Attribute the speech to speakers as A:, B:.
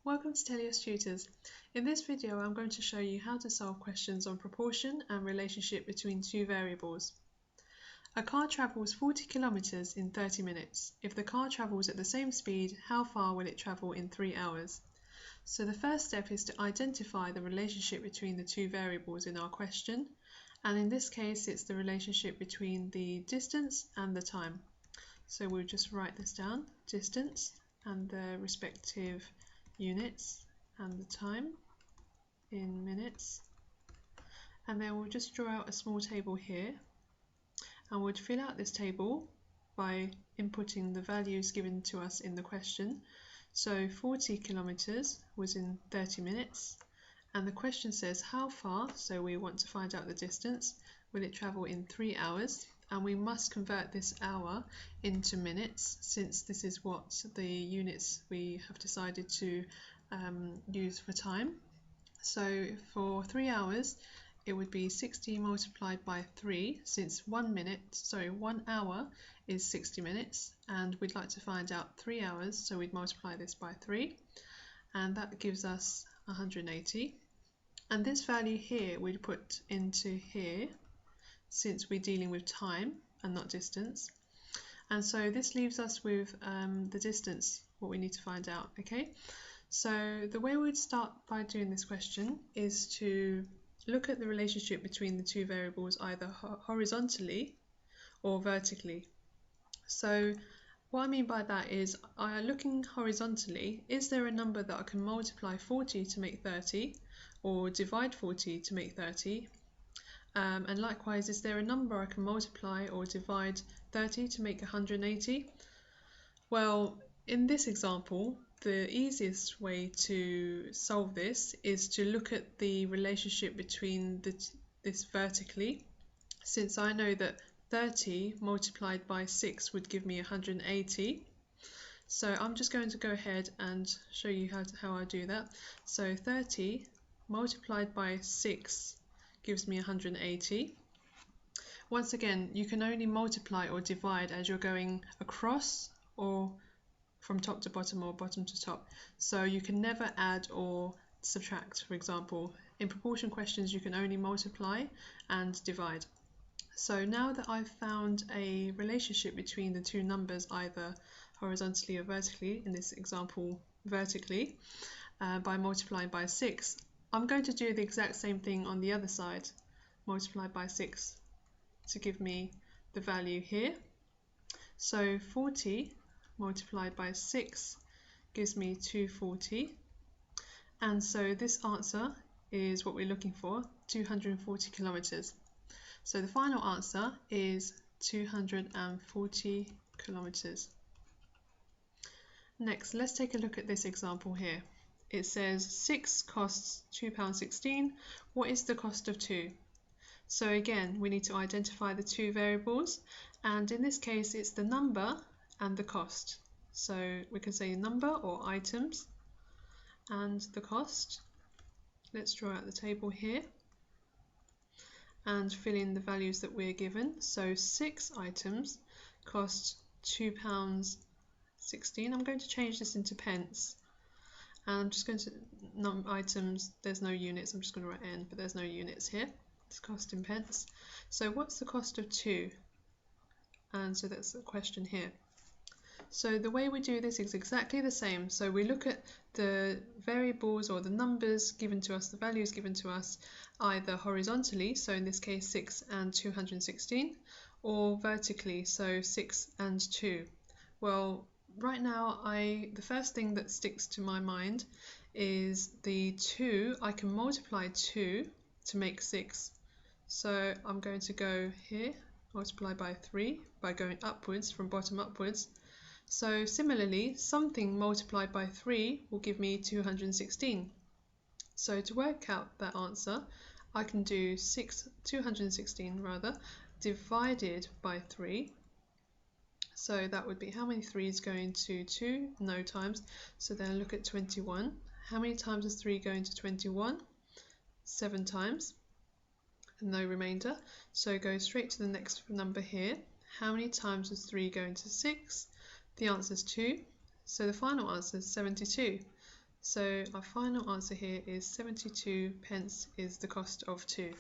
A: Welcome to KS2 Tutors. In this video I'm going to show you how to solve questions on proportion and relationship between two variables. A car travels 40 kilometers in 30 minutes. If the car travels at the same speed, how far will it travel in 3 hours? So the first step is to identify the relationship between the two variables in our question, and in this case it's the relationship between the distance and the time. So we'll just write this down, distance and the respective units and the time in minutes, and then we'll just draw out a small table here, and we'll fill out this table by inputting the values given to us in the question. So 40 kilometers was in 30 minutes, and the question says how far, so we want to find out the distance, will it travel in 3 hours, and we must convert this hour into minutes since this is what the units we have decided to use for time. So for 3 hours it would be 60 multiplied by 3, since 1 hour is 60 minutes, and we'd like to find out 3 hours, so we'd multiply this by 3, and that gives us 180. And this value here we'd put into here, since we're dealing with time and not distance. And so this leaves us with the distance, what we need to find out. Okay, so the way we'd start by doing this question is to look at the relationship between the two variables either horizontally or vertically. So what I mean by that is, looking horizontally, is there a number that I can multiply 40 to make 30 or divide 40 to make 30? And likewise, is there a number I can multiply or divide 30 to make 180? Well, in this example, the easiest way to solve this is to look at the relationship between this vertically, since I know that 30 multiplied by 6 would give me 180. So I'm just going to go ahead and show you how I do that. So 30 multiplied by 6 gives me 180. Once again, you can only multiply or divide as you're going across or from top to bottom or bottom to top. So you can never add or subtract, for example. In proportion questions you can only multiply and divide. So now that I've found a relationship between the two numbers, either horizontally or vertically, in this example vertically, by multiplying by 6, I'm going to do the exact same thing on the other side, multiply by 6 to give me the value here. So 40 multiplied by 6 gives me 240, and so this answer is what we're looking for, 240 kilometers. So the final answer is 240 kilometers. Next, let's take a look at this example here. It says 6 costs £2.16. What is the cost of 2? So again, we need to identify the two variables, and in this case it's the number and the cost. So we can say number or items and the cost. Let's draw out the table here and fill in the values that we're given. So 6 items cost £2.16. I'm going to change this into pence. And I'm just going to items, there's no units, I'm just going to write n, but there's no units here. It's cost in pence. So what's the cost of 2? And so that's the question here. So the way we do this is exactly the same. So we look at the variables or the numbers given to us, the values given to us, either horizontally, so in this case 6 and 216, or vertically, so 6 and 2. Well, right now, the first thing that sticks to my mind is the 2. I can multiply 2 to make 6. So I'm going to go here, multiply by 3, by going upwards, from bottom upwards. So similarly, something multiplied by 3 will give me 216. So to work out that answer, I can do 216 divided by 3. So that would be, how many 3's going to 2? No times. So then look at 21. How many times is 3 going to 21? 7 times. No remainder. So go straight to the next number here. How many times is 3 going to 6? The answer is 2. So the final answer is 72. So our final answer here is 72 pence is the cost of 2.